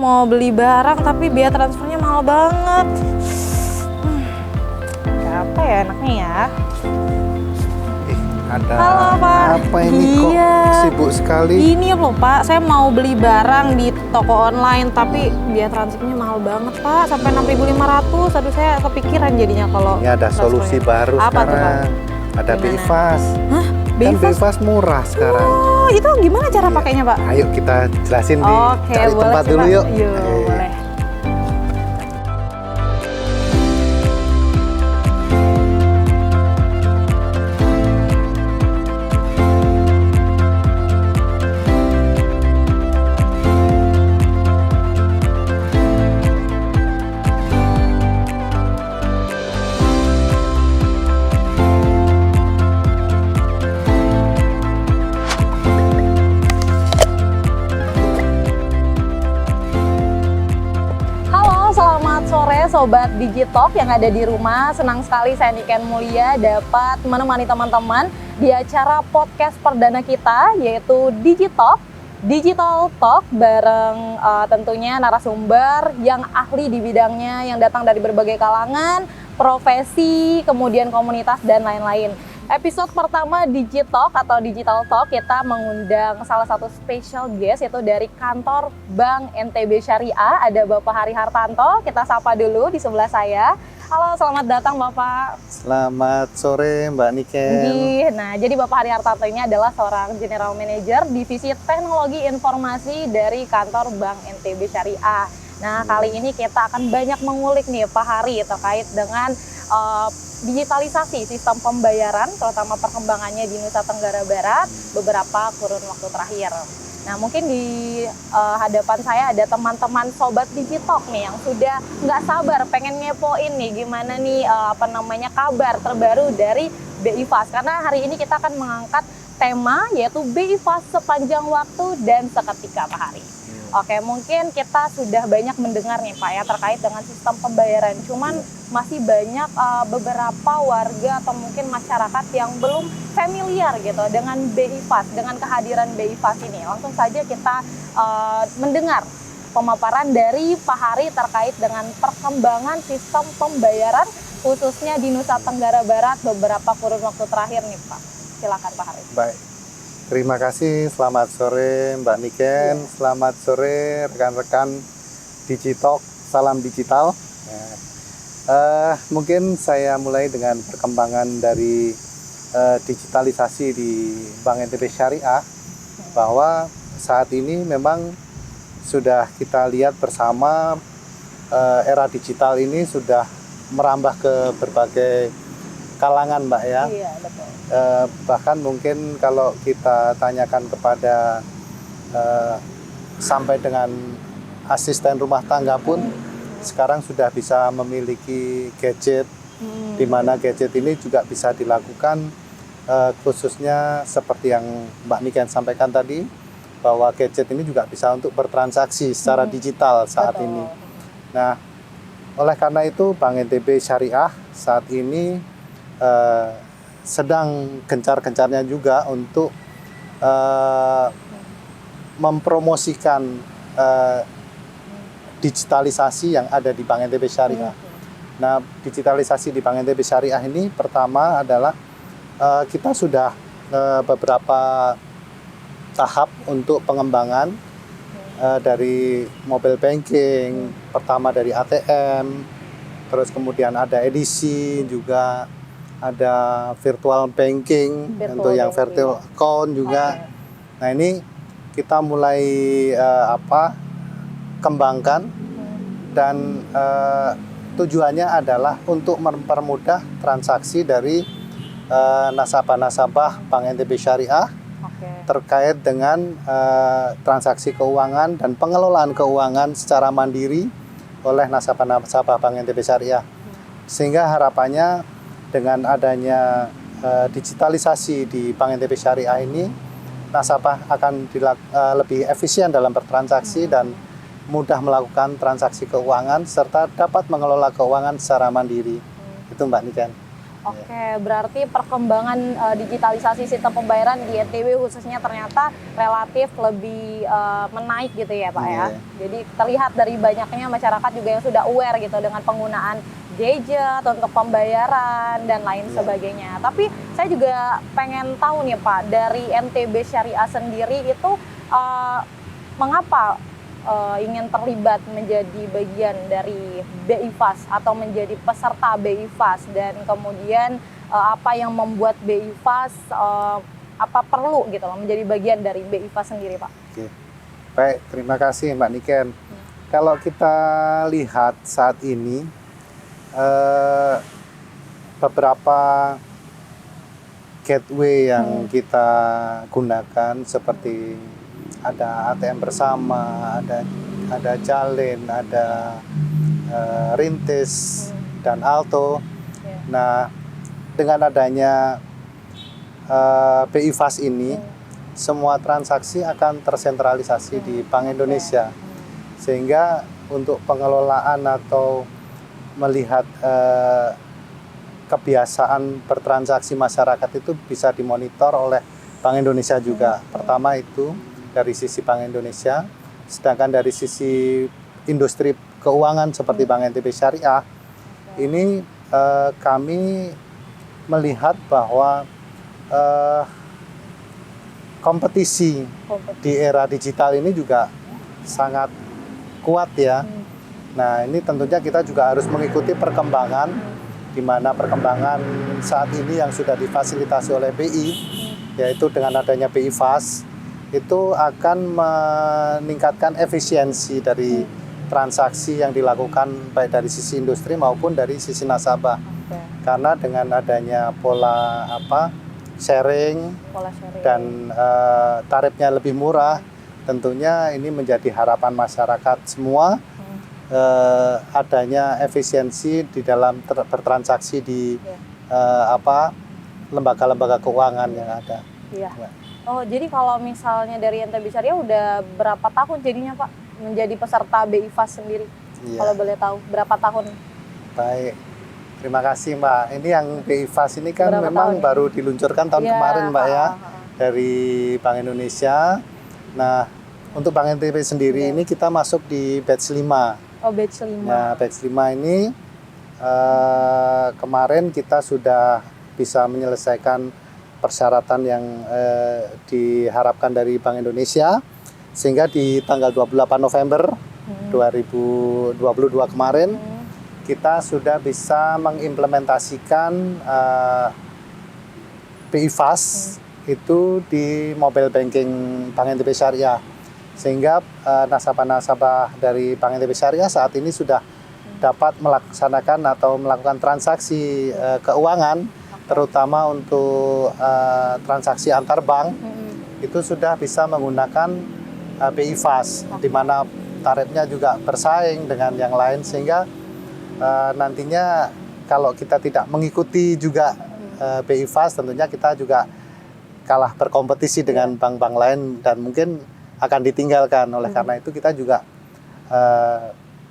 mau beli barang tapi biaya transfernya mahal banget. Apa ya enaknya ya? Ada Halo, Pak. apa ini Iya. kok sibuk sekali? Ini loh Pak, saya mau beli barang di toko online tapi biaya transaksinya mahal banget Pak, sampai 6.500. Aduh saya kepikiran jadinya kalau Ini ada solusi baru apa sekarang. tuh, Pak? Ada Gimana? BI-FAST. Hah? Kan BI-FAST? BI-FAST murah sekarang. Oh, itu gimana cara Iya. pakainya Pak? Ayo kita jelasin di Oke, cari boleh tempat sih, dulu Pak. yuk. Yuk, boleh. Halo, selamat sore Sobat Digitalk yang ada di rumah. Senang sekali saya Niken Mulia dapat menemani teman-teman di acara podcast perdana kita yaitu Digital Talk bareng tentunya narasumber yang ahli di bidangnya yang datang dari berbagai kalangan, profesi, kemudian komunitas dan lain-lain. Episode pertama Digitalk atau Digital Talk kita mengundang salah satu special guest yaitu dari kantor Bank NTB Syariah, ada Bapak Hari Hartanto. Kita sapa dulu di sebelah saya. Halo, selamat datang Bapak. Selamat sore Mbak Niken. Nah, jadi Bapak Hari Hartanto ini adalah seorang General Manager Divisi Teknologi Informasi dari kantor Bank NTB Syariah. Nah, kali ini kita akan banyak mengulik nih Pak Hari terkait dengan digitalisasi sistem pembayaran, terutama perkembangannya di Nusa Tenggara Barat beberapa kurun waktu terakhir. Nah, mungkin di hadapan saya ada teman-teman Sobat Digitalk nih yang sudah nggak sabar pengen ngepoin nih gimana nih kabar terbaru dari BI-FAST. Karena hari ini kita akan mengangkat tema yaitu BI-FAST sepanjang waktu dan seketika Pak Hari. Oke, mungkin kita sudah banyak mendengar nih Pak ya terkait dengan sistem pembayaran. Cuman masih banyak beberapa warga atau mungkin masyarakat yang belum familiar gitu dengan BI-FAST, dengan kehadiran BI-FAST ini. Langsung saja kita mendengar pemaparan dari Pak Hari terkait dengan perkembangan sistem pembayaran khususnya di Nusa Tenggara Barat beberapa kurun waktu terakhir nih Pak. Silakan Pak Hari. Baik. Terima kasih, selamat sore Mbak Niken, selamat sore rekan-rekan Digitalk, salam digital. Mungkin saya mulai dengan perkembangan dari digitalisasi di Bank NTB Syariah, bahwa saat ini memang sudah kita lihat bersama era digital ini sudah merambah ke berbagai kalangan Mbak ya. Iya, betul. Bahkan mungkin kalau kita tanyakan kepada sampai dengan asisten rumah tangga pun sekarang sudah bisa memiliki gadget, di mana gadget ini juga bisa dilakukan khususnya seperti yang Mbak Niken sampaikan tadi, bahwa gadget ini juga bisa untuk bertransaksi secara digital saat Betul. ini. Nah, oleh karena itu Bank NTB Syariah saat ini sedang gencar-gencarnya juga untuk mempromosikan digitalisasi yang ada di Bank NTB Syariah. Nah, digitalisasi di Bank NTB Syariah ini pertama adalah kita sudah beberapa tahap untuk pengembangan dari mobile banking, pertama dari ATM, terus kemudian ada edisi juga, ada virtual banking, untuk yang virtual account juga. Nah, ini kita mulai kembangkan dan tujuannya adalah untuk mempermudah transaksi dari nasabah-nasabah Bank NTB Syariah terkait dengan transaksi keuangan dan pengelolaan keuangan secara mandiri oleh nasabah-nasabah Bank NTB Syariah. Sehingga harapannya dengan adanya digitalisasi di Bank NTB Syariah ini, nasabah akan lebih efisien dalam bertransaksi dan mudah melakukan transaksi keuangan serta dapat mengelola keuangan secara mandiri. Itu Mbak Niken. Oke, berarti perkembangan digitalisasi sistem pembayaran di NTB khususnya ternyata relatif lebih menaik gitu ya Pak ya. Jadi terlihat dari banyaknya masyarakat juga yang sudah aware gitu dengan penggunaan gadget untuk pembayaran dan lain sebagainya. Tapi saya juga pengen tahu nih Pak, dari NTB Syariah sendiri itu mengapa ingin terlibat menjadi bagian dari BI Fast atau menjadi peserta BI Fast, dan kemudian apa yang membuat BI Fast apa perlu gitu loh menjadi bagian dari BI Fast sendiri Pak? Oke. Baik, terima kasih Mbak Niken. Kalau kita lihat saat ini beberapa gateway yang kita gunakan seperti ada ATM bersama, ada Jalin, ada Rintis dan Alto. Nah, dengan adanya BI Fast ini, semua transaksi akan tersentralisasi di Bank Indonesia, sehingga untuk pengelolaan atau melihat kebiasaan bertransaksi masyarakat itu bisa dimonitor oleh Bank Indonesia juga. Pertama itu dari sisi Bank Indonesia, sedangkan dari sisi industri keuangan seperti Bank NTB Syariah, ini kami melihat bahwa kompetisi di era digital ini juga sangat kuat ya. Nah, ini tentunya kita juga harus mengikuti perkembangan, di mana perkembangan saat ini yang sudah difasilitasi oleh BI, yaitu dengan adanya BI Fast, itu akan meningkatkan efisiensi dari transaksi yang dilakukan baik dari sisi industri maupun dari sisi nasabah. Karena dengan adanya pola sharing dan tarifnya lebih murah, tentunya ini menjadi harapan masyarakat semua, adanya efisiensi di dalam bertransaksi di lembaga-lembaga keuangan yang ada. Iya. Oh, jadi kalau misalnya dari NTB Syariah udah berapa tahun jadinya Pak menjadi peserta BI Fast sendiri? Iya. Kalau boleh tahu berapa tahun? Baik, terima kasih Mbak. Ini yang BI Fast ini kan berapa memang baru diluncurkan tahun kemarin Mbak ya, dari Bank Indonesia. Nah, untuk Bank NTB sendiri ini kita masuk di batch 5. Oh, batch 5. Nah, batch 5 ini kemarin kita sudah bisa menyelesaikan persyaratan yang diharapkan dari Bank Indonesia, sehingga di tanggal 28 November 2022 kemarin kita sudah bisa mengimplementasikan BI Fast itu di mobile banking Bank NTB Syariah, sehingga nasabah-nasabah dari Bank NTB Syariah saat ini sudah dapat melaksanakan atau melakukan transaksi keuangan, terutama untuk transaksi antar bank, itu sudah bisa menggunakan BI Fast, di mana tarifnya juga bersaing dengan yang lain, sehingga nantinya kalau kita tidak mengikuti juga BI Fast, tentunya kita juga kalah berkompetisi dengan bank-bank lain dan mungkin akan ditinggalkan. Oleh karena itu kita juga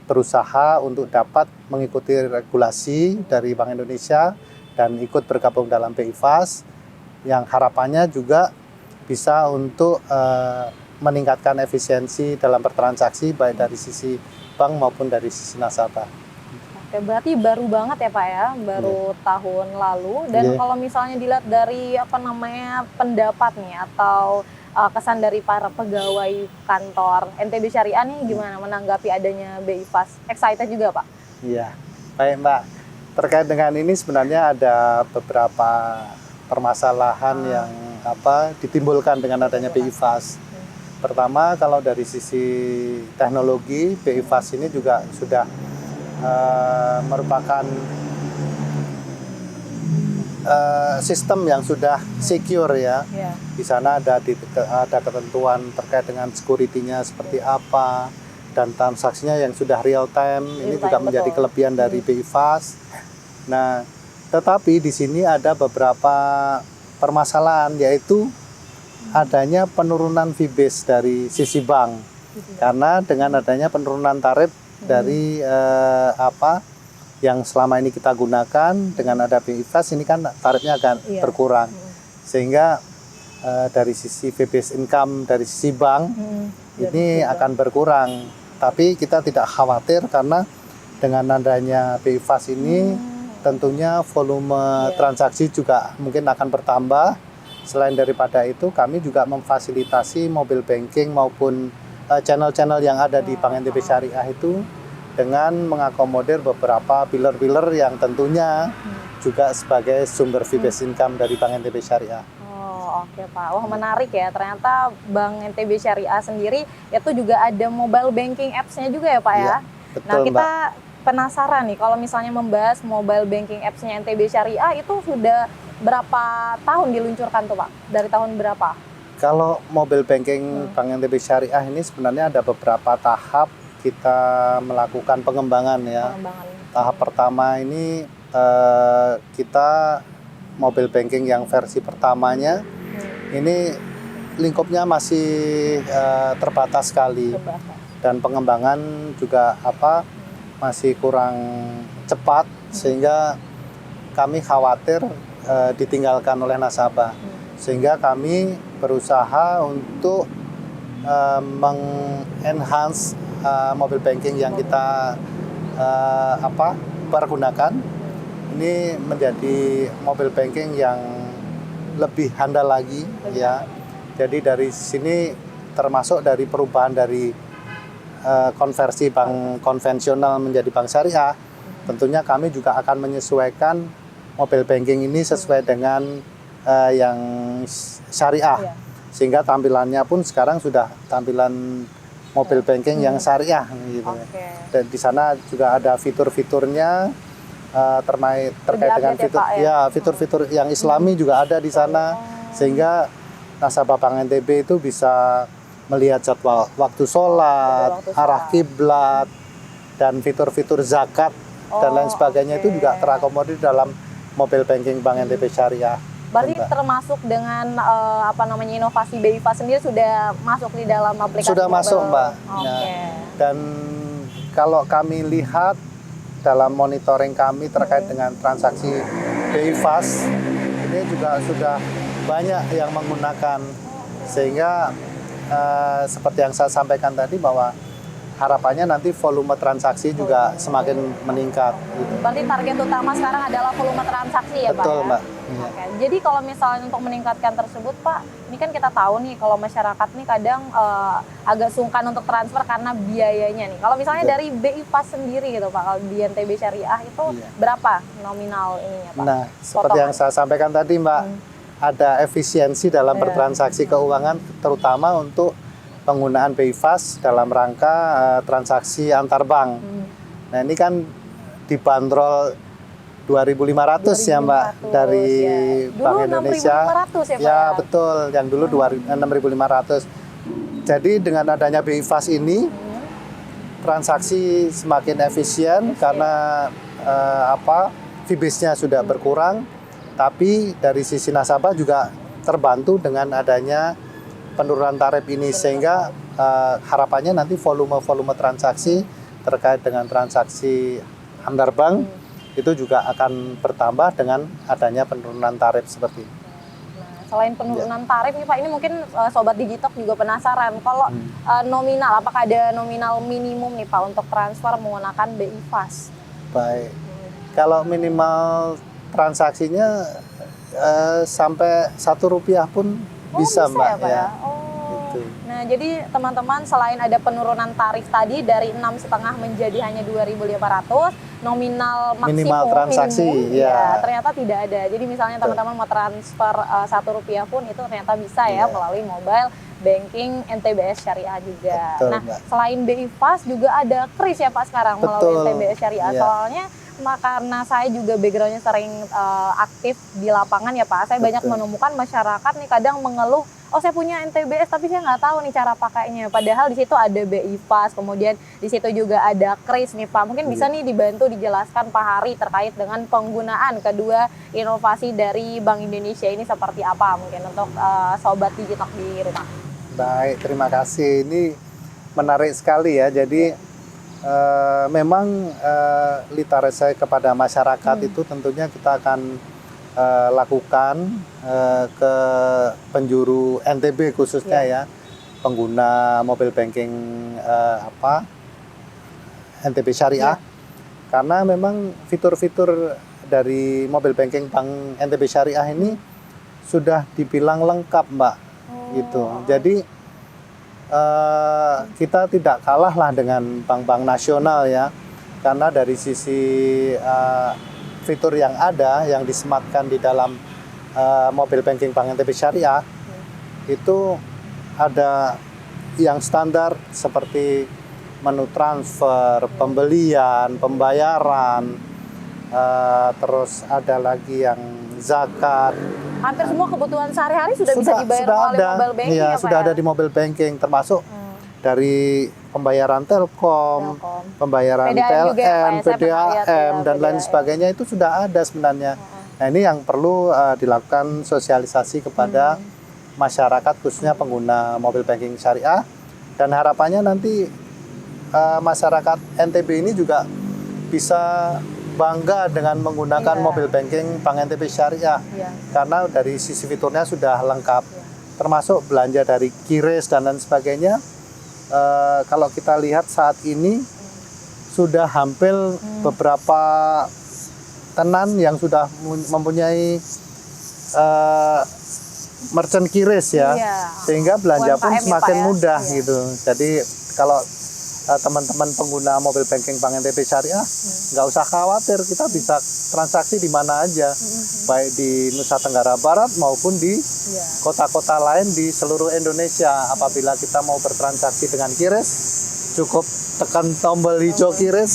berusaha untuk dapat mengikuti regulasi dari Bank Indonesia dan ikut bergabung dalam BI Fast, yang harapannya juga bisa untuk meningkatkan efisiensi dalam bertransaksi baik dari sisi bank maupun dari sisi nasabah. Oke, berarti baru banget ya Pak ya, baru tahun lalu. Dan kalau misalnya dilihat dari pendapat nih atau kesan dari para pegawai kantor NTB Syariah nih, gimana menanggapi adanya BI Fast? Excited juga Pak? Iya, baik Mbak. Terkait dengan ini sebenarnya ada beberapa permasalahan yang ditimbulkan dengan adanya BI Fast. Pertama, kalau dari sisi teknologi, BI Fast ini juga sudah merupakan sistem yang sudah secure ya. Di sana ada ketentuan terkait dengan security-nya seperti apa, dan transaksinya yang sudah real time. Ini juga menjadi kelebihan dari BI Fast. Nah, tetapi di sini ada beberapa permasalahan, yaitu adanya penurunan fee base dari sisi bank. Karena dengan adanya penurunan tarif dari yang selama ini kita gunakan, dengan ada BI Fast ini kan tarifnya akan Iya. berkurang. Sehingga dari sisi BPS income, dari sisi bank, ini akan berkurang. Tapi kita tidak khawatir karena dengan adanya BI Fast ini tentunya volume transaksi juga mungkin akan bertambah. Selain daripada itu, kami juga memfasilitasi mobile banking maupun channel-channel yang ada di Bank NTB Syariah itu dengan mengakomodir beberapa pilar-pilar yang tentunya juga sebagai sumber fee-based income dari Bank NTB Syariah. Oh, oke Pak. Wah, menarik ya. Ternyata Bank NTB Syariah sendiri itu juga ada mobile banking apps-nya juga ya Pak ya? Iya, betul, Nah, kita Mbak. penasaran nih kalau misalnya membahas mobile banking apps-nya NTB Syariah itu sudah berapa tahun diluncurkan tuh Pak? Dari tahun berapa? Kalau mobile banking Bank NTB Syariah ini sebenarnya ada beberapa tahap kita melakukan pengembangan ya. Pengembangan. Tahap pertama ini kita mobile banking yang versi pertamanya ini lingkupnya masih terbatas sekali dan pengembangan juga masih kurang cepat sehingga kami khawatir ditinggalkan oleh nasabah. Sehingga kami berusaha untuk meng-enhance mobile banking yang kita pergunakan. Ini menjadi mobile banking yang lebih handal lagi ya. Jadi dari sini termasuk dari perubahan dari konversi bank konvensional menjadi bank syariah, tentunya kami juga akan menyesuaikan mobile banking ini sesuai dengan yang syariah. Sehingga tampilannya pun sekarang sudah tampilan mobile banking yang syariah gitu. Dan di sana juga ada fitur-fiturnya terkait dengan fitur fitur-fitur yang Islami juga ada di sana, sehingga nasabah Bank NTB itu bisa melihat jadwal waktu sholat, arah kiblat, dan fitur-fitur zakat dan lain sebagainya itu juga terakomodir dalam mobile banking Bank NTB Syariah. Berarti termasuk dengan inovasi BI Fast sendiri sudah masuk di dalam aplikasi sudah mobile. Masuk, Mbak. Nah, dan kalau kami lihat dalam monitoring kami terkait dengan transaksi BI Fast, ini juga sudah banyak yang menggunakan, sehingga seperti yang saya sampaikan tadi bahwa harapannya nanti volume transaksi juga semakin meningkat. Gitu. Berarti target utama sekarang adalah volume transaksi ya Pak? Betul, Mbak. Ya? Oke. Jadi kalau misalnya untuk meningkatkan tersebut Pak, ini kan kita tahu nih kalau masyarakat nih kadang agak sungkan untuk transfer karena biayanya nih. Kalau misalnya dari BI Fast sendiri gitu Pak, kalau di NTB Syariah itu berapa nominal ininya Pak? Nah, seperti yang saya sampaikan tadi Mbak, ada efisiensi dalam bertransaksi keuangan, terutama untuk penggunaan BI Fast dalam rangka transaksi antar bank. Nah, ini kan dibanderol 2.500 ya Mbak dari Bank Indonesia. 6.500 ya Pak? Ya betul, yang dulu 6.500. Jadi dengan adanya BI Fast ini transaksi semakin efisien karena fee-base-nya sudah berkurang, tapi dari sisi nasabah juga terbantu dengan adanya penurunan tarif ini, sehingga harapannya nanti volume transaksi terkait dengan transaksi antar bank itu juga akan bertambah dengan adanya penurunan tarif seperti ini. Nah, selain penurunan tarif nih Pak, ini mungkin Sobat Digitalk juga penasaran, kalau nominal, apakah ada nominal minimum nih Pak untuk transfer menggunakan BI Fast? Baik, kalau minimal transaksinya sampai Rp1 pun bisa Mbak ya Pak ya? Gitu. Nah, jadi teman-teman selain ada penurunan tarif tadi dari 6,5 menjadi hanya 2.500, nominal maksimum minimal transaksi ternyata tidak ada. Jadi misalnya teman-teman mau transfer Rp1 pun itu ternyata bisa ya melalui mobile banking NTBS Syariah juga. Betul, nah, Mbak. Selain BI Fast juga ada KRIS ya Pak sekarang melalui NTBS Syariah. Soalnya karena saya juga backgroundnya sering aktif di lapangan ya Pak, saya banyak menemukan masyarakat nih kadang mengeluh, oh saya punya NTBS tapi saya nggak tahu nih cara pakainya. Padahal di situ ada BI Fast, kemudian di situ juga ada KRIS nih Pak. Mungkin bisa nih dibantu dijelaskan Pak Hari terkait dengan penggunaan kedua inovasi dari Bank Indonesia ini seperti apa mungkin untuk Sobat Digitalk di rumah. Baik, terima kasih. Ini menarik sekali ya. Jadi Memang literasi kepada masyarakat itu tentunya kita akan lakukan ke penjuru NTB khususnya ya, pengguna mobile banking NTB Syariah, karena memang fitur-fitur dari mobile banking Bank NTB Syariah ini sudah dibilang lengkap, Mbak, gitu. Jadi kita tidak kalah lah dengan bank-bank nasional ya, karena dari sisi fitur yang ada yang disematkan di dalam mobile banking Bank NTB Syariah itu ada yang standar seperti menu transfer, pembelian, pembayaran, terus ada lagi yang zakat. Hampir semua kebutuhan sehari-hari sudah bisa dibayar melalui mobile banking ya, ya, Pak sudah ya? ada di mobile banking, termasuk dari pembayaran Telkom, pembayaran PDAM PLN, juga ya, Pak ya? Saya pernah lihat PDAM, ya, dan lain PDAM. sebagainya itu sudah ada sebenarnya. Nah, ini yang perlu dilakukan sosialisasi kepada masyarakat, khususnya pengguna mobile banking syariah, dan harapannya nanti masyarakat NTB ini juga bisa bangga dengan menggunakan mobile banking Bank NTB Syariah, karena dari sisi fiturnya sudah lengkap, termasuk belanja dari QRIS dan lain sebagainya. Kalau kita lihat saat ini sudah hampir beberapa tenan yang sudah mempunyai merchant QRIS ya, sehingga belanja pun UMKM ya, semakin Pak ya? mudah gitu. Jadi kalau teman-teman pengguna mobile banking Bank NTB Syariah nggak usah khawatir, kita bisa transaksi di mana aja, baik di Nusa Tenggara Barat maupun di kota-kota lain di seluruh Indonesia. Apabila kita mau bertransaksi dengan QRIS, cukup tekan tombol hijau QRIS,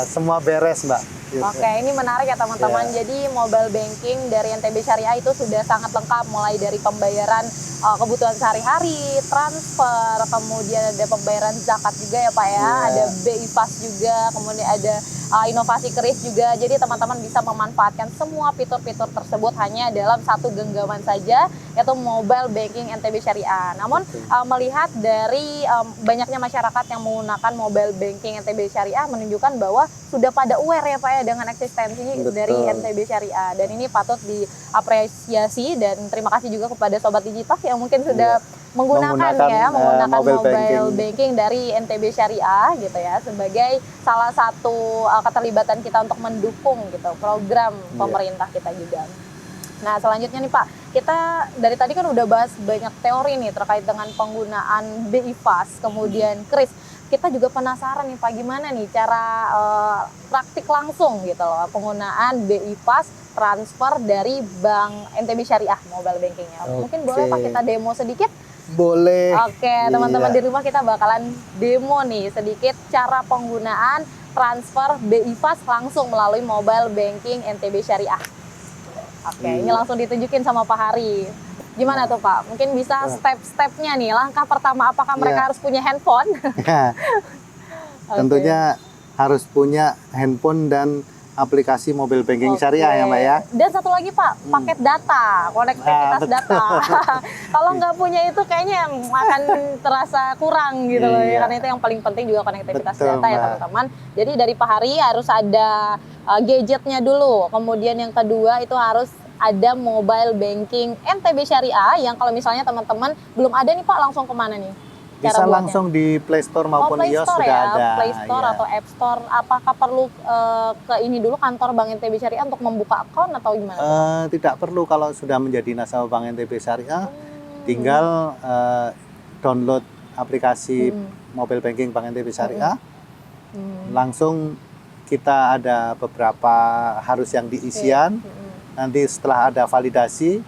semua beres, Mbak. Oke, ini menarik ya teman-teman. Jadi mobile banking dari NTB Syariah itu sudah sangat lengkap, mulai dari pembayaran kebutuhan sehari-hari, transfer, kemudian ada pembayaran zakat juga ya Pak ya, ada BI Fast juga, kemudian ada inovasi keris juga. Jadi teman-teman bisa memanfaatkan semua fitur-fitur tersebut hanya dalam satu genggaman saja, yaitu mobile banking NTB Syariah. Namun melihat dari banyaknya masyarakat yang menggunakan mobile banking NTB Syariah menunjukkan bahwa sudah pada aware ya Pak ya dengan eksistensi dari NTB Syariah, dan ini patut diapresiasi, dan terima kasih juga kepada Sobat Digital yang mungkin sudah menggunakan mobile banking dari NTB Syariah gitu ya, sebagai salah satu keterlibatan kita untuk mendukung gitu program pemerintah kita juga. Nah, selanjutnya nih Pak, kita dari tadi kan udah bahas banyak teori nih terkait dengan penggunaan BI Fast, kemudian KRIS. Kita juga penasaran nih Pak, gimana nih cara praktik langsung gitu loh penggunaan BI Fast transfer dari Bank NTB Syariah mobile bankingnya. Mungkin boleh Pak kita demo sedikit? Boleh. Oke, teman-teman di rumah kita bakalan demo nih sedikit cara penggunaan transfer BI Fast langsung melalui mobile banking NTB Syariah. Oke, ini langsung ditunjukin sama Pak Hari. Gimana tuh Pak? Mungkin bisa step-stepnya nih. Langkah pertama, apakah mereka harus punya handphone? Tentunya harus punya handphone dan aplikasi mobile banking syariah ya Mbak ya. Dan satu lagi Pak, paket data, konektivitas data. Kalau nggak punya itu kayaknya akan terasa kurang gitu loh ya. Karena itu yang paling penting juga konektivitas data ya teman-teman. Jadi dari Pak Hari harus ada gadgetnya dulu. Kemudian yang kedua itu harus ada mobile banking NTB Syariah, yang kalau misalnya teman-teman belum ada nih Pak, langsung kemana nih? Bisa langsung di Play Store maupun Play iOS Store sudah ya, ada. Play Store atau App Store. Apakah perlu ke ini dulu kantor Bank NTB Syariah untuk membuka akun atau gimana? Tidak perlu kalau sudah menjadi nasabah Bank NTB Syariah, tinggal download aplikasi mobile banking Bank NTB Syariah. Langsung kita ada beberapa harus yang diisian. Nanti setelah ada validasi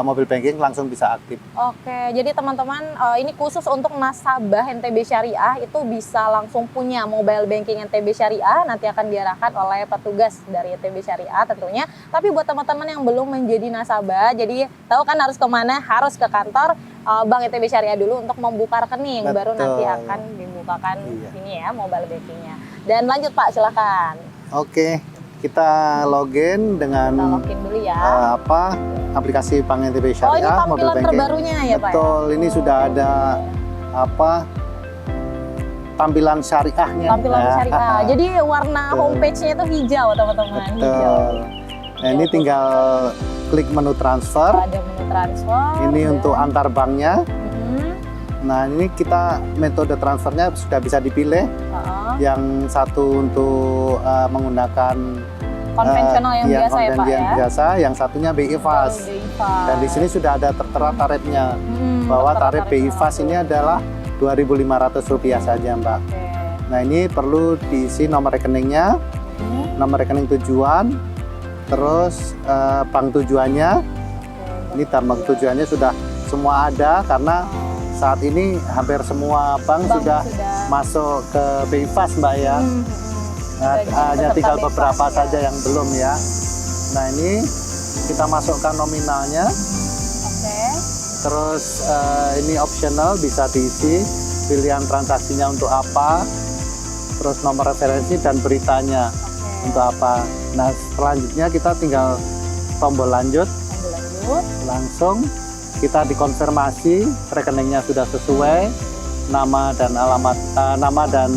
mobile banking langsung bisa aktif. Oke, jadi teman-teman ini khusus untuk nasabah NTB Syariah itu bisa langsung punya mobile banking NTB Syariah, nanti akan diarahkan oleh petugas dari NTB Syariah tentunya. Tapi buat teman-teman yang belum menjadi nasabah, jadi tahu kan harus kemana? Harus ke kantor Bank NTB Syariah dulu untuk membuka rekening. Betul. Baru nanti akan dibukakan ini ya mobile bankingnya. Dan lanjut Pak, silakan. Oke. Kita login dengan login dulu ya. Aplikasi Bank NTB Syariah. Oh, ini tampilan terbarunya ya Pak? Betul, ini sudah ada tampilan syariahnya. Tampilan syariah. Jadi warna Betul. homepage-nya itu hijau, teman-teman. Hijau. Betul. Nah, ini tinggal klik menu transfer. Ada menu transfer. Ini dan- untuk antar banknya. Mhm. Nah, ini kita metode transfernya sudah bisa dipilih. Heeh. Yang satu untuk menggunakan Konvensional yang biasa ya, Pak, yang ya. biasa, yang satunya BI Fast. BI Fast. Dan di sini sudah ada tertera tarifnya. bahwa tertera tarif BI tarifnya Fast ini langsung. adalah Rp2.500 saja, Mbak. Oke. Nah, ini perlu diisi nomor rekeningnya, Hmm. nomor rekening tujuan, terus bank tujuannya. Ini dan bank tujuannya sudah semua ada karena saat ini hampir semua bank sudah masuk ke BI Fast, Mbak ya. Nah, hanya tinggal beberapa saja yang belum ya. Nah, ini kita masukkan nominalnya. Oke. Terus ini optional, bisa diisi pilihan transaksinya untuk apa, terus nomor referensi dan beritanya untuk apa. Nah, selanjutnya kita tinggal tombol lanjut, Lanjut. langsung kita dikonfirmasi rekeningnya sudah sesuai, nama dan alamat, nama dan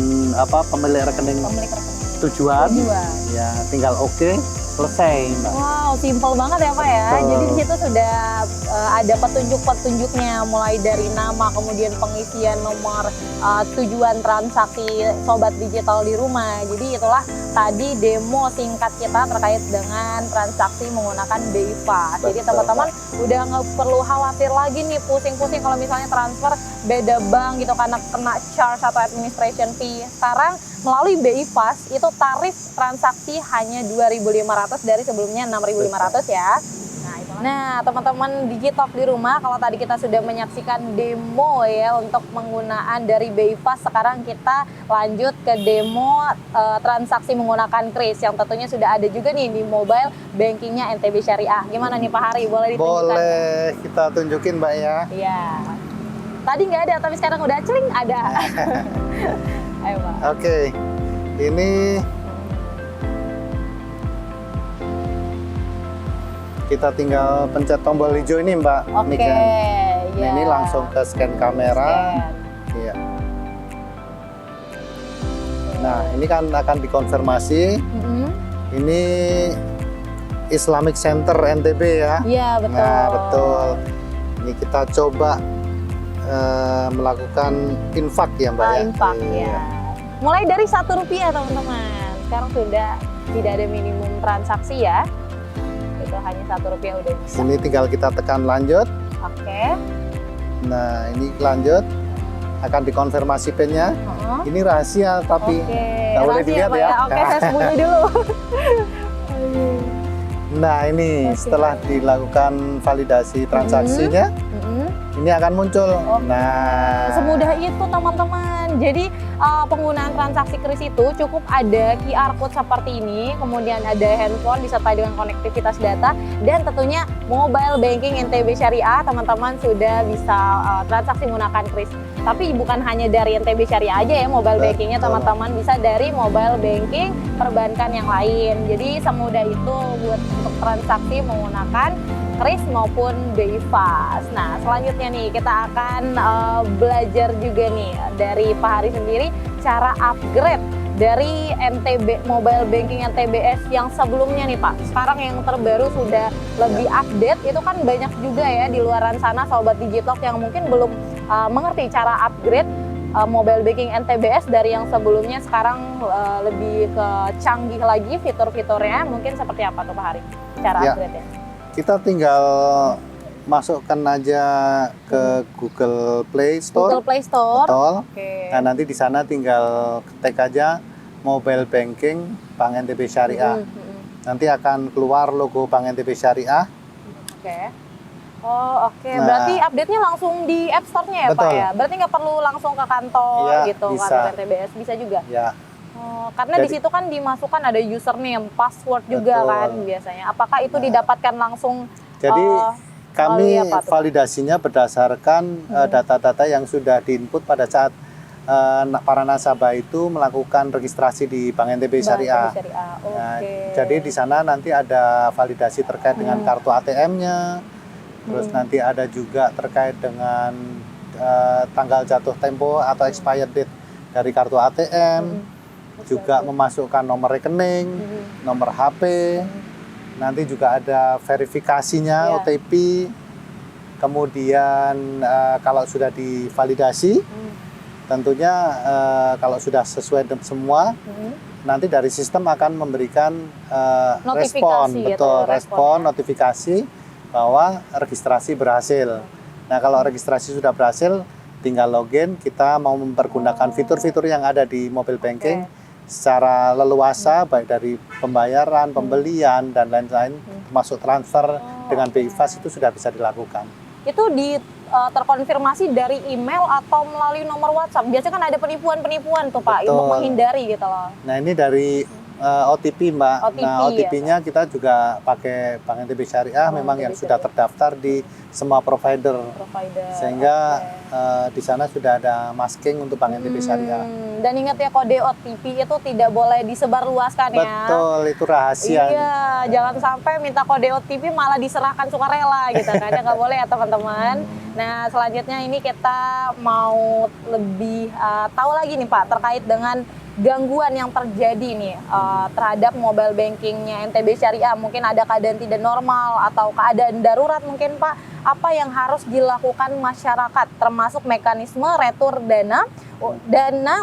pemilik rekening Pemilik rekening. tujuan. Tujuan. Ya, tinggal oke, selesai, Mbak. Wow, simple banget ya Pak ya. Betul. Jadi di situ sudah ada petunjuk-petunjuknya, mulai dari nama, kemudian pengisian nomor tujuan transaksi sobat digital di rumah. Jadi itulah tadi demo singkat kita terkait dengan transaksi menggunakan BI Fast. Jadi Betul, teman-teman udah nggak perlu khawatir lagi nih pusing-pusing kalau misalnya transfer beda bank gitu karena kena charge atau administration fee. Sekarang melalui BI Fast itu tarif transaksi hanya 2.500 dari sebelumnya 6.500 ya. Nah, teman-teman Digitalk di rumah, kalau tadi kita sudah menyaksikan demo ya untuk penggunaan dari BI Fast, sekarang kita lanjut ke demo transaksi menggunakan Kris yang tentunya sudah ada juga nih di mobile bankingnya NTB Syariah. Gimana nih Pak Hari, boleh ditunjukkan? Boleh kita tunjukin, Mbak ya. Iya. Tadi nggak ada, tapi sekarang udah celing ada. Ayo Pak. Oke, ini kita tinggal pencet tombol hijau ini, Mbak. Oke, Ini kan. Nah, ya. ini langsung ke scan kamera. Scan. Iya. Nah, ini kan akan dikonfirmasi. Mhm. Ini Islamic Center NTB ya. Iya, betul. Nah, betul. Ini kita coba melakukan infak ya, Mbak ya. Infak Iya. ya. Mulai dari Rp1 teman-teman. Sekarang sudah tidak ada minimum transaksi ya. Itu hanya Rp1 udah bisa. Ini tinggal kita tekan lanjut. Oke. Nah, ini lanjut. Akan dikonfirmasi PIN-nya. Heeh. Ini rahasia tapi Oke. nggak boleh Rahasia, dilihat Pak ya. Oke, saya sembunyi dulu. Nah, ini Oke. setelah dilakukan validasi transaksinya, Mhm. ini akan muncul. Oke. Nah, Semudah itu teman-teman. Jadi penggunaan transaksi Kris itu cukup ada QR code seperti ini, kemudian ada handphone disertai dengan konektivitas data, dan tentunya mobile banking NTB Syariah. Teman-teman sudah bisa transaksi menggunakan Kris. Tapi bukan hanya dari NTB Syariah aja ya mobile Betul. bankingnya, teman-teman bisa dari mobile banking perbankan yang lain. Jadi semudah itu buat untuk transaksi menggunakan Kris maupun BI Fast. Nah, selanjutnya nih kita akan belajar juga nih dari Pak Hari sendiri cara upgrade dari NTB mobile banking NTBS yang sebelumnya nih Pak. Sekarang yang terbaru sudah lebih update. Itu kan banyak juga ya di luaran sana sobat Digitalk yang mungkin belum mengerti cara upgrade mobile banking NTBS dari yang sebelumnya. Sekarang lebih ke canggih lagi fitur-fiturnya. Mungkin seperti apa tuh Pak Hari cara Ya. upgrade-nya? kita tinggal masukkan aja ke Google Play Store. Google Play Store. Betul. Oke. Nah, nanti di sana tinggal ketik aja mobile banking Bank NTB Syariah. Nanti akan keluar logo Bank NTB Syariah. Oke. Oh, oke. Nah. Berarti update-nya langsung di App Store-nya ya, Pak Betul. ya? Berarti nggak perlu langsung ke kantor Iya, gitu, bisa. kantor NTBS bisa juga. Ya, Oh, karena di Jadi- situ kan dimasukkan ada username, password juga Betul. kan biasanya. Apakah itu Nah. didapatkan langsung? jadi kami melalui apa tuh? validasinya berdasarkan data-data yang sudah diinput pada saat para nasabah itu melakukan registrasi di Bank NTB Syariah. Syariah. Oke. Nah, jadi di sana nanti ada validasi terkait dengan kartu ATM-nya, terus nanti ada juga terkait dengan tanggal jatuh tempo atau expired date dari kartu ATM, juga memasukkan nomor rekening, nomor HP, nanti juga ada verifikasinya, OTP, kemudian kalau sudah divalidasi, tentunya kalau sudah sesuai semua, nanti dari sistem akan memberikan respon, respon notifikasi bahwa registrasi berhasil. Nah, kalau registrasi sudah berhasil, tinggal login, kita mau mempergunakan fitur-fitur yang ada di mobile banking secara leluasa, baik dari pembayaran, pembelian, dan lain-lain, termasuk transfer dengan BI Fast itu sudah bisa dilakukan. Itu terkonfirmasi dari email atau melalui nomor WhatsApp? Biasanya kan ada penipuan-penipuan tuh Pak, untuk menghindari gitu loh. Nah, ini dari OTP Mbak. OTP, nah, OTP-nya kita juga pakai Bank NTB Syariah, memang yang sudah terdaftar di semua provider. Sehingga di sana sudah ada masking untuk Bank NTB Syariah. Dan ingat ya, kode OTP itu tidak boleh disebarluaskan ya. Betul, itu rahasia. Iya, jangan sampai minta kode OTP malah diserahkan sukarela gitu kan. Nggak boleh ya teman-teman. Nah, selanjutnya ini kita mau lebih tahu lagi nih Pak, terkait dengan gangguan yang terjadi nih terhadap mobile bankingnya NTB Syariah. Mungkin ada keadaan tidak normal atau keadaan darurat mungkin Pak. Apa yang harus dilakukan masyarakat, termasuk mekanisme retur dana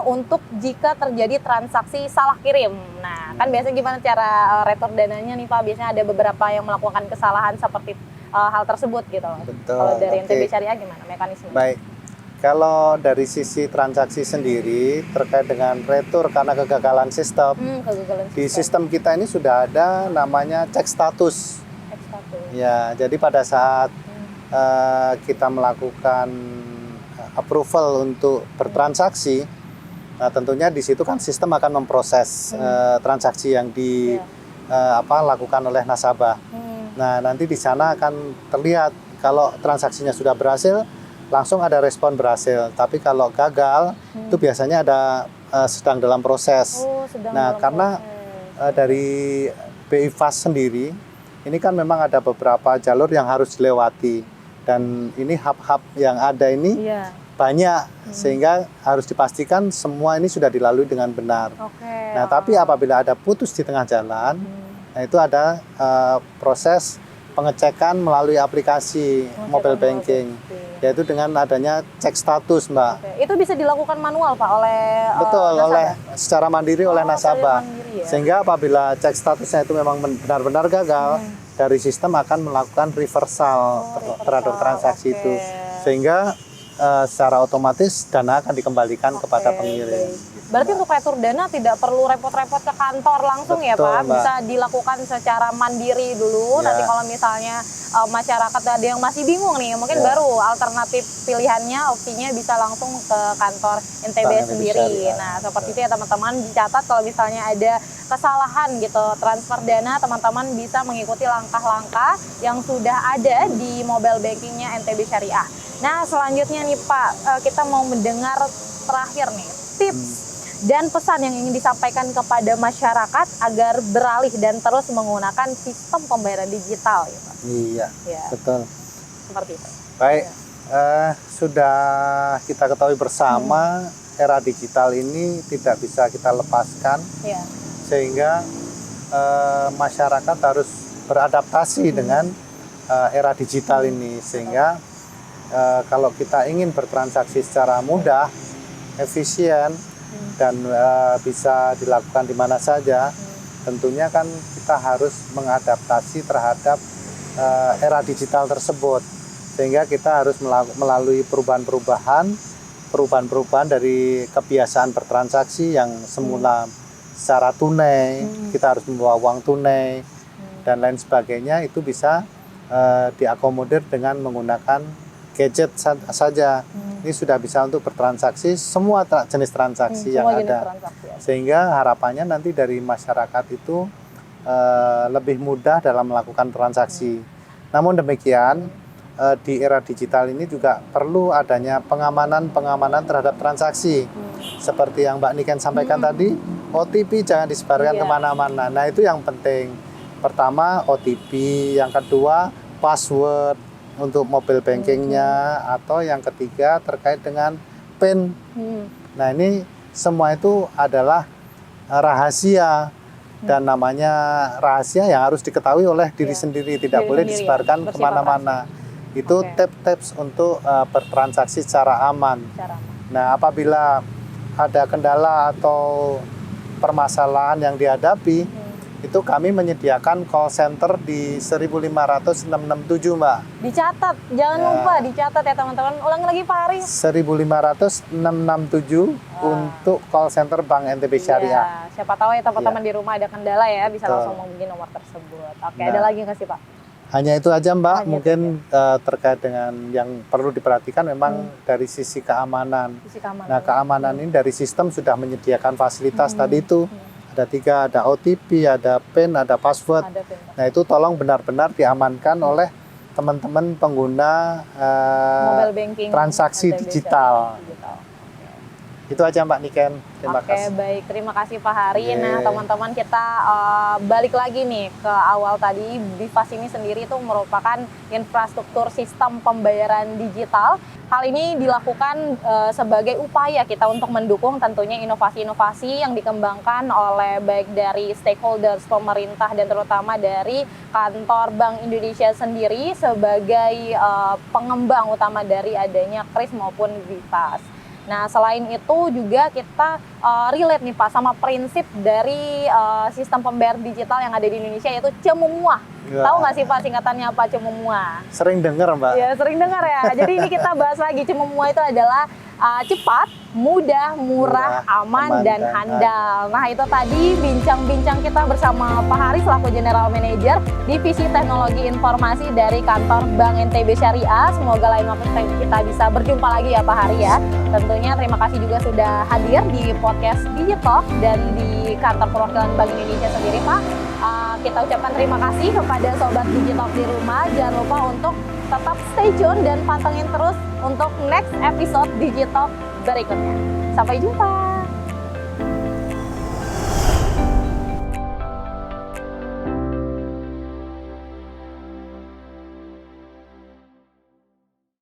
untuk jika terjadi transaksi salah kirim. Nah, kan biasanya gimana cara retur dananya nih Pak? Biasanya ada beberapa yang melakukan kesalahan seperti hal tersebut gitu loh. Betul. Kalau dari NTB Syariah gimana mekanisme? Baik. Kalau dari sisi transaksi sendiri terkait dengan retur karena kegagalan sistem, di sistem kita ini sudah ada namanya cek status. Ya, jadi pada saat kita melakukan approval untuk bertransaksi, nah tentunya di situ kan sistem akan memproses transaksi yang dilakukan oleh nasabah. Nah, nanti di sana akan terlihat kalau transaksinya sudah berhasil, langsung ada respon berhasil. Tapi kalau gagal, itu biasanya ada sedang dalam proses. Karena dari BI Fast sendiri, ini kan memang ada beberapa jalur yang harus dilewati. Dan ini hub-hub yang ada ini banyak, sehingga harus dipastikan semua ini sudah dilalui dengan benar. Nah, tapi apabila ada putus di tengah jalan, nah itu ada proses pengecekan melalui aplikasi mobile banking, yaitu dengan adanya cek status, Mbak. Itu bisa dilakukan manual, Pak, oleh nasabah? Secara mandiri oleh nasabah. Sehingga apabila cek statusnya itu memang benar-benar gagal, dari sistem akan melakukan reversal terhadap transaksi itu. Sehingga secara otomatis dana akan dikembalikan kepada pengirim. Berarti untuk retur dana tidak perlu repot-repot ke kantor langsung. Betul, ya Pak, Mbak. Bisa dilakukan secara mandiri dulu. Nanti kalau misalnya masyarakat ada yang masih bingung nih, mungkin baru alternatif pilihannya, opsinya bisa langsung ke kantor NTB sendiri. Nah, seperti itu ya teman-teman, dicatat kalau misalnya ada kesalahan gitu transfer dana, teman-teman bisa mengikuti langkah-langkah yang sudah ada di mobile bankingnya NTB Syariah. Nah, selanjutnya nih Pak, kita mau mendengar terakhir nih tips dan pesan yang ingin disampaikan kepada masyarakat agar beralih dan terus menggunakan sistem pembayaran digital ya Pak. Iya, betul. Seperti itu. Baik, sudah kita ketahui bersama era digital ini tidak bisa kita lepaskan, sehingga masyarakat harus beradaptasi dengan era digital ini, sehingga kalau kita ingin bertransaksi secara mudah, efisien, dan bisa dilakukan di mana saja, tentunya kan kita harus mengadaptasi terhadap era digital tersebut, sehingga kita harus melalui perubahan-perubahan dari kebiasaan bertransaksi yang semula secara tunai, kita harus membawa uang tunai dan lain sebagainya, itu bisa diakomodir dengan menggunakan gadget saja. Ini sudah bisa untuk bertransaksi semua jenis transaksi yang ada. Sehingga harapannya nanti dari masyarakat itu lebih mudah dalam melakukan transaksi. Namun demikian, di era digital ini juga perlu adanya pengamanan terhadap transaksi. Seperti yang Mbak Niken sampaikan tadi, OTP jangan disebarkan kemana-mana. Nah, itu yang penting. Pertama OTP, yang kedua password untuk mobile bankingnya, atau yang ketiga terkait dengan PIN. Nah, ini semua itu adalah rahasia, dan namanya rahasia yang harus diketahui oleh diri Iya. sendiri, tidak Diri boleh sendiri ya, disebarkan bersifat kemana-mana. Itu Oke. tips untuk bertransaksi secara aman. Cara. Nah, apabila ada kendala atau permasalahan yang dihadapi, itu kami menyediakan call center di 15667, Mbak. Dicatat, jangan Ya. lupa dicatat ya teman-teman. Ulang lagi Pak Hari. 15667 untuk call center Bank NTB Syariah. Iya, siapa tahu ya teman-teman di rumah ada kendala ya, bisa Betul. langsung menghubungi nomor tersebut. Oke, Nah. ada lagi nggak sih Pak? Hanya itu aja, Mbak. Hanya itu Mungkin terkait dengan yang perlu diperhatikan memang dari sisi keamanan. Sisi keamanan. Nah, keamanan ini dari sistem sudah menyediakan fasilitas tadi itu. Ada 3, ada OTP, ada PIN, ada password. Ada pintar. Nah, itu tolong benar-benar diamankan oleh teman-teman pengguna Mobile banking, transaksi NTB digital. digital. Itu aja, Mbak Niken. Terima Oke, kasih. baik. Terima kasih Pak Hari. Oke. Nah, teman-teman kita balik lagi nih ke awal tadi. BIFAS ini sendiri itu merupakan infrastruktur sistem pembayaran digital. Hal ini dilakukan sebagai upaya kita untuk mendukung tentunya inovasi-inovasi yang dikembangkan oleh baik dari stakeholders pemerintah dan terutama dari kantor Bank Indonesia sendiri sebagai pengembang utama dari adanya KRIS maupun BIFAS. Nah, selain itu juga kita relate nih Pak sama prinsip dari sistem pembayaran digital yang ada di Indonesia yaitu Cemumuah. Ya. Tahu nggak sih Pak singkatannya apa Cemumuah? Sering dengar, Mbak. Ya, sering dengar ya. Jadi ini kita bahas lagi Cemumuah itu adalah cepat, mudah, murah, aman, dan handal. Nah, itu tadi bincang-bincang kita bersama Pak Hari selaku General Manager Divisi Teknologi Informasi dari kantor Bank NTB Syariah. Semoga lain waktu kita bisa berjumpa lagi ya Pak Hari ya. Tentunya terima kasih juga sudah hadir di podcast Digitalk dan di kantor perwakilan Bank Indonesia sendiri Pak. Kita ucapkan terima kasih kepada Sobat Digitalk di rumah. Jangan lupa untuk tetap stay tune dan pantengin terus untuk next episode Digitalk berikutnya. Sampai jumpa.